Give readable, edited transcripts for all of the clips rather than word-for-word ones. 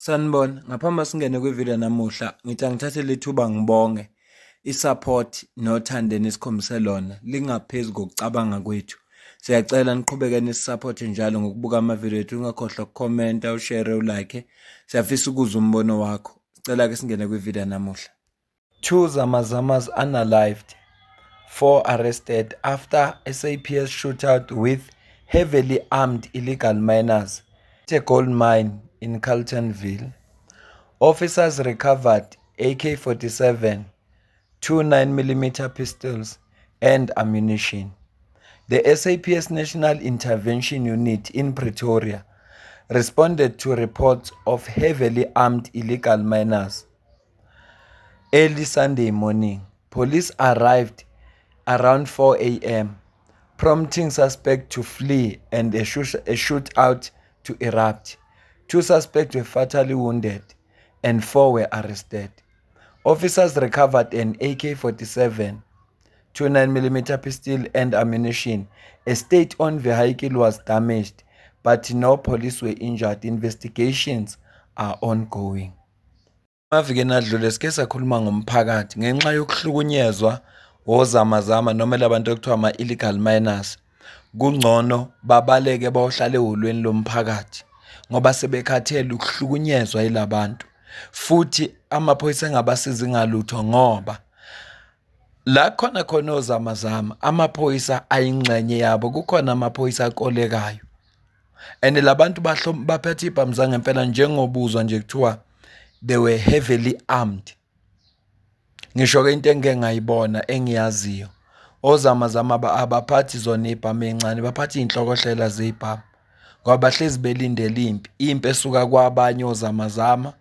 Sanibona, ngaphambi singene kwivideo namuhla, ngithi angithathe lethuba ngibonge i-support nothando enikhombise lona lingaphezu kokucabanga kwethu. Siyacela niqhubeke nisi-support njalo ngokubuka amavidiyo ethu, ungakhohlwa ukukhomenta, ushare, ulike. Siyafisa ukuzwa umbono wakho. Sicela-ke singene kwivideo namuhla. 2 Zamazamas unalived, 4 arrested after SAPS shootout with heavily armed illegal miners at a gold mine in Carletonville. Officers recovered AK-47, 2 9mm pistols and ammunition. The SAPS National Intervention Unit in Pretoria responded to reports of heavily armed illegal miners. Early Sunday morning, police arrived around 4 a.m., prompting suspects to flee and a shootout to erupt. 2 suspects were fatally wounded and 4 were arrested. Officers recovered an AK-47, 2 9mm pistol and ammunition. A state-owned vehicle was damaged, but no police were injured. Investigations are ongoing. Amavikeni adlule sike sakhuluma ngomphakathi ngenxa yokuhlukunyezwa ozamazama noma labantu ekuthiwa ama-illegal miners. Kungcono babaleke bayohlala ehholweni lomphakathi ngoba sebekhathele ukuhlukunyezwa yilabantu, futhi amaphoyisa engabasizi ngalutho ngoba la khona ozamazama amaphoyisa ayingxenye yabo. Kukhona amaphoyisa akolekayo and labantu baphethe ibhamu zangempela njengobuzwa nje kuthiwa they were heavily armed. Ngisho-ke into engike ngayibona engiyaziyo, ozamazama abaphathi zona ibhamu encane, baphatha iy'nhlokohlela zey'bhamu ngoba bahlezi belindele impi esuka kwabanye ozamazama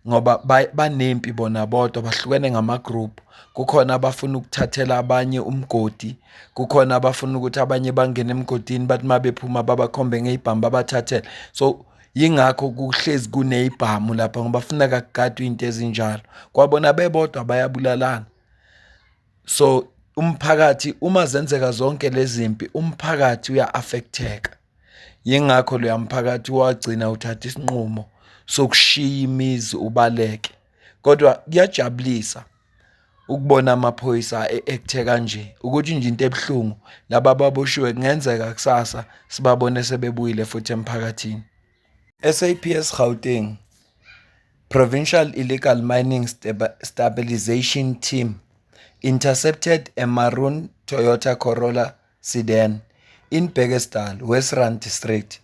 ngoba banempi bona bodwa, bahlukene ngama-group. Kukhona abafuna ukuthathela abanye umgodi, kukhona abafuna ukuthi abanye bangene emgodini bathi uma bephuma babakhombe ngey'bhamu babathathele. So yingakho kuhlezi kuney'bhamu lapha ngoba funeka kugadwe iy'nto ezinjalo. Kwabona bebodwa bayabulalana. So umphakathi uma zenzeka zonke lezi mpi, umphakathi uya-affecteka. Yingakho loya mphakathi wagcina uthatha isinqumo sokushiya imizi ubaleke. Kodwa kuyajabulisa ukubona amaphoyisa ekuthe kanje, ukuthi nje into ebuhlungu laba ababoshiwe kungenzeka kusasa sibabone sebebuyile futhi emphakathini. SAPS Gauteng Provincial Illegal Mining Stabilization Team intercepted a maroon Toyota Corolla sedan in Bekkersdal, West Rand District,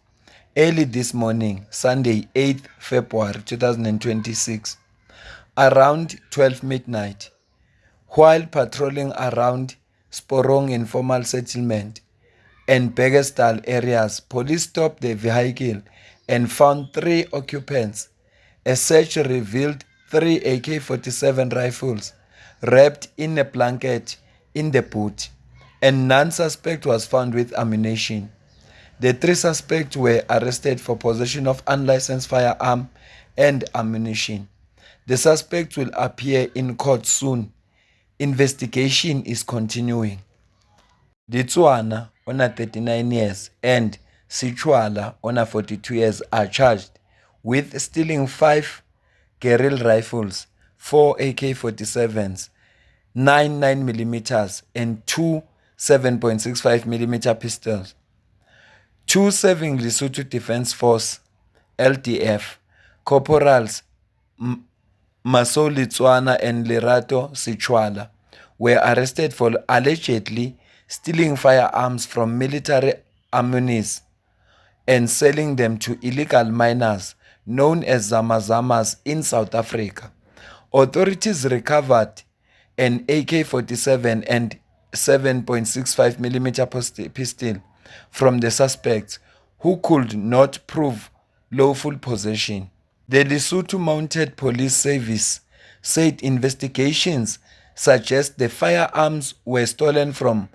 early this morning, Sunday, 8th February 2026, around 12 midnight. While patrolling around Sporong Informal Settlement and Bekkersdal areas, police stopped the vehicle and found 3 occupants. A search revealed 3 AK-47 rifles wrapped in a blanket in the boot, and none suspect was found with ammunition. The 3 suspects were arrested for possession of unlicensed firearm and ammunition. The suspects will appear in court soon. Investigation is continuing. Ditswana, on 39 years, and Sichwala, on 42 years, are charged with stealing 5 Geril rifles, 4 AK-47s, 9 9mm, and 2 7.65mm pistols. 2 serving Lesotho Defence Force, LDF, corporals Masoli Tswana and Lerato Sichwala were arrested for allegedly stealing firearms from military ammunition and selling them to illegal miners known as Zamazamas in South Africa. Authorities recovered an AK-47 and 7.65mm pistol from the suspects, who could not prove lawful possession. The Lesotho Mounted Police Service said investigations suggest the firearms were stolen from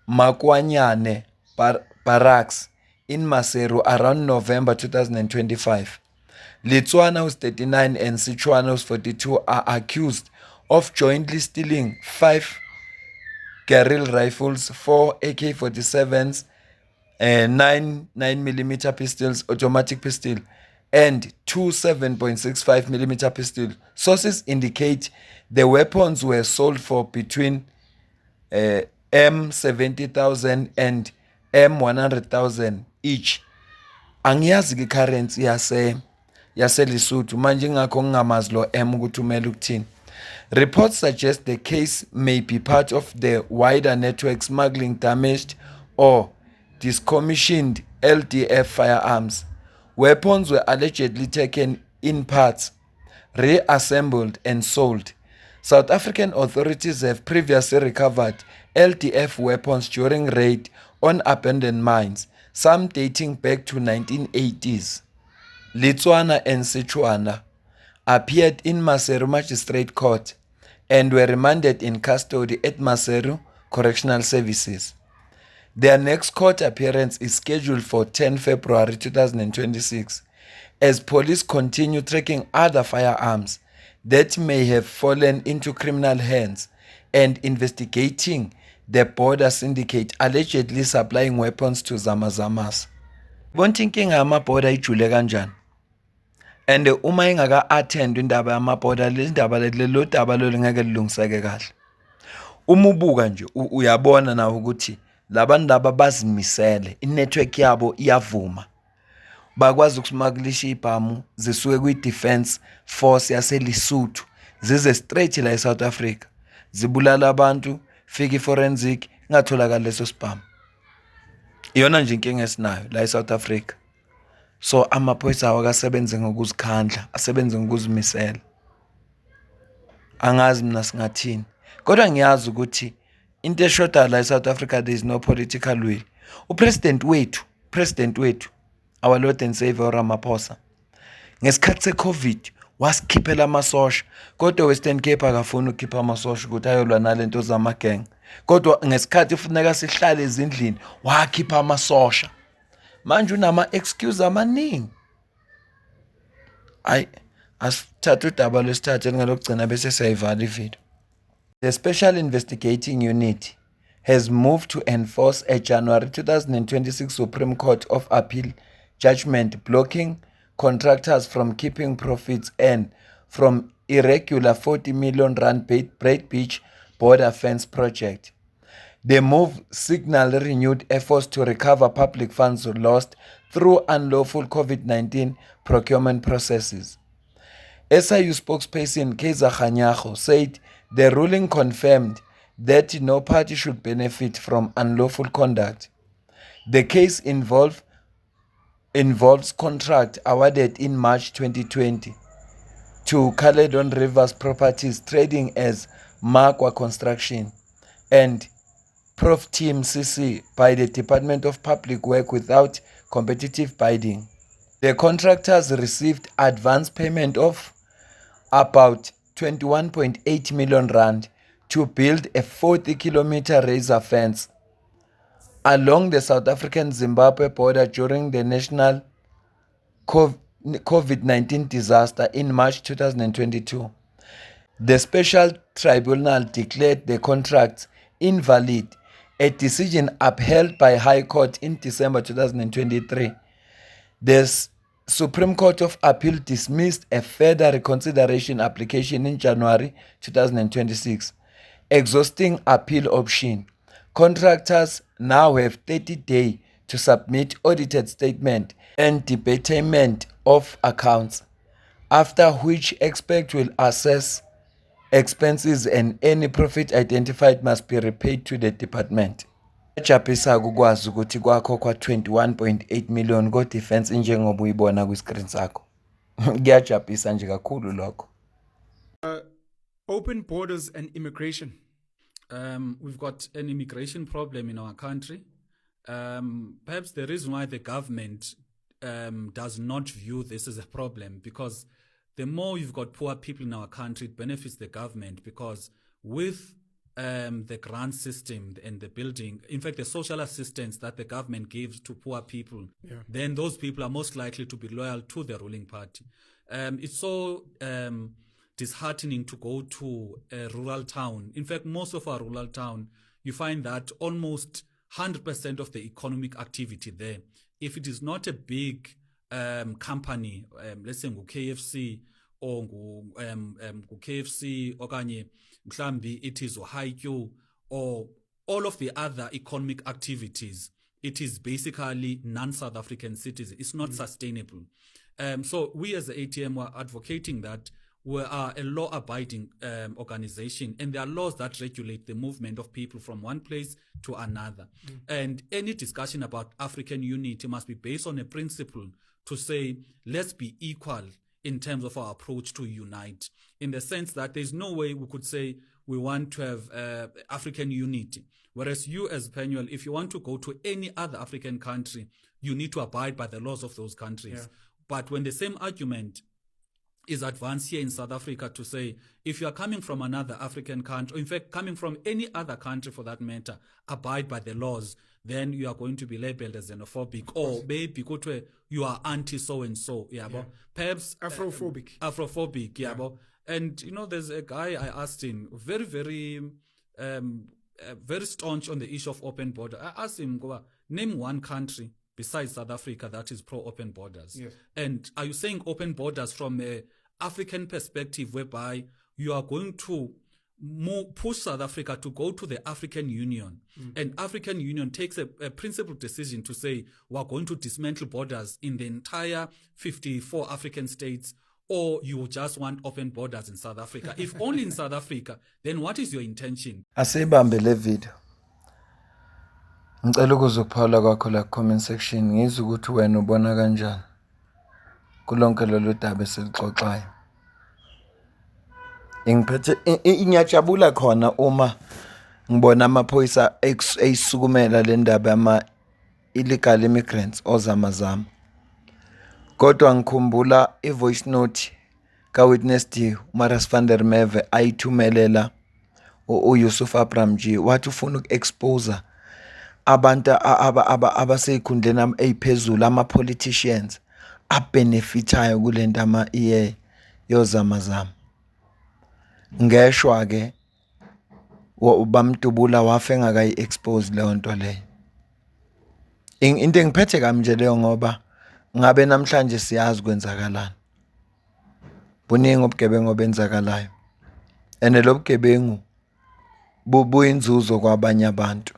Makwanyane Barracks in Maseru around November 2025. Letswana, who's 39, and Sichwana, who's 42, are accused of jointly stealing 5 Geril rifles, 4 AK-47s, 9 9mm pistols, automatic pistol, and two 7.65mm pistols. Sources indicate the weapons were sold for between M70,000 and M100,000 each. Angiyazi ke currency yase Lesotho manje ngakho ngingamazi lo M ukuthi umele ukuthini. Reports suggest the case may be part of the wider network smuggling damaged or decommissioned LDF firearms. Weapons were allegedly taken in parts, reassembled and sold. South African authorities have previously recovered LDF weapons during raid on abandoned mines, some dating back to 1980s. Litswana and Setswana appeared in Maseru Magistrate Court and were remanded in custody at Maseru Correctional Services. Their next court appearance is scheduled for 10 February 2026 as police continue tracking other firearms that may have fallen into criminal hands and investigating the border syndicate allegedly supplying weapons to Zamazamas. Bonke inkinga yamabhoda ijule kanjani? And uma ingaka-attend indaba yamabhoda lelo daba lelo ngeke lilungiseke kahle. Uma ubuka nje uyabona nawe ukuthi labantu laba bazimisele, inetwork yabo iyavuma. Bakwazi ukusmakilisha ibhamu zisuke kwi-defense force yaseLesotho zize straight la eSouth Africa zibulala abantu, fika i-forensic ingatholakala leso sibhamu. Iyona nje inkinga esinayo la eSouth Africa. So amaphoyisa awakasebenze ngokuzikhandla, asebenze ngokuzimisela. Angazi mina singathini. Kodwa ngiyazi ukuthi into eshoda la eSouth Africa there is no political will. President wethu, our Lord and Savior Ramaphosa, ngesikhathi se-COVID wasikhiphela amasosha, kodwa Western Cape akafuni ukukhipha amasosha ukuthi ayolwa nalento zamagenge. Kodwa ngesikhathi kufuneka sihlale ezindlini wakhipha amasosha. Manje unama-excuse amaningi. Asithathe udaba lwesithathu elingalokugcina bese siyayivala ivideo. The Special Investigating Unit has moved to enforce a January 2026 Supreme Court of Appeal judgment blocking contractors from keeping profits earned from irregular 40 million rand Brait Beach border fence project. The move signaled renewed efforts to recover public funds lost through unlawful COVID-19 procurement processes. SIU spokesperson Kaizer Kganyago said the ruling confirmed that no party should benefit from unlawful conduct. The case involves contract awarded in March 2020 to Caledon Rivers Properties trading as Makwa Construction and Prof Team CC by the Department of Public Work without competitive bidding. The contractors received advance payment of about 21.8 million rand to build a 40-kilometer razor fence along the South African-Zimbabwe border during the national COVID-19 disaster in March 2022. The special tribunal declared the contracts invalid, a decision upheld by High Court in December 2023. The Supreme Court of Appeal dismissed a further reconsideration application in January 2026, exhausting appeal option. Contractors now have 30 days to submit audited statement and debitment of accounts, after which experts will assess expenses and any profit identified must be repaid to the department. Ejabhisa ukwazi ukuthi kwakho kwa 21.8 million go defense njengoba uyibona ku screen sakho. Kuyajabhisa nje kakhulu lokho. Open borders and immigration. We've got an immigration problem in our country. Perhaps the reason why the government does not view this as a problem, because the more you've got poor people in our country, it benefits the government, because with the grant system and the building, in fact, the social assistance that the government gives to poor people, then those people are most likely to be loyal to the ruling party. It's so disheartening to go to a rural town. In fact, most of our rural town, you find that almost 100% of the economic activity there, if it is not a big company, let's say KFC or KFC okanye mhlambi it is Haiku or all of the other economic activities, it is basically non-South African citizens. It's not sustainable. So we as the ATM were advocating that we are a law-abiding organization, and there are laws that regulate the movement of people from one place to another. And any discussion about African unity must be based on a principle to say, let's be equal in terms of our approach to unite, in the sense that there's no way we could say we want to have African unity. Whereas you as Penuel, if you want to go to any other African country, you need to abide by the laws of those countries. Yeah. But when the same argument is advanced here in South Africa to say, if you are coming from another African country, or in fact, coming from any other country for that matter, abide by the laws, then you are going to be labeled as xenophobic, or maybe you are anti-so-and-so, perhaps Afrophobic, And, there's a guy, I asked him, very staunch on the issue of open border. I asked him, name one country besides South Africa that is pro-open borders. Yes. And are you saying open borders from an African perspective, whereby you are going to push South Africa to go to the African Union, and African Union takes a principled decision to say we're going to dismantle borders in the entire 54 African states, or you just want open borders in South Africa? If only in South Africa, then what is your intention? Asibambe le video. Ngicela ukuzophawula kwakho la comment section ngizwe ukuthi wena ubona kanjani kulonke lolu daba esilixoxayo. Ingiphethe inyajabula khona uma ngibona amaphoyisa eyisukumela le ndaba yama illegal immigrants ozamazama. Kodwa ngikhumbula ivoice note ka-Witness D uMaras van der Merwe ayithumelela uYusuf Abraham G wathi ufuna uku-expose abantu abaseykhundleni eziphezulu, ama-politicians abenefitayo kule nto yozamazama. Ngeshwa ke bamdubula wafe engakayi-expose leyo nto leyo. Into engiphethe kamnje leyo ngoba ngabe namhlanje siyazi kwenzakalani. Buningi ubugebengu obenzakalayo. And lo bugebengu buyinzuzo kwabanye abantu.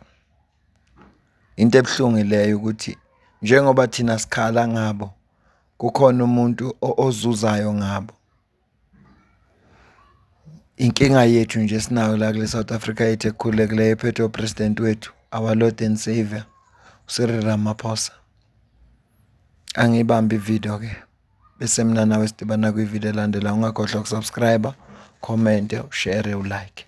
Into ebuhlungu leyo ukuthi njengoba thina sikhala ngabo, kukhona umuntu ozuzayo ngabo. Inkinga yethu nje sinayo la kule South Africa yethu ekhululekileyo ephethe upresident wethu, our Lord and Savior, Cyril Ramaphosa. Angibambe ivideo ke bese mina nawe sidibana kwivideo elandela. Ungakhohlwa ukusubscribe, comment, share, ulike.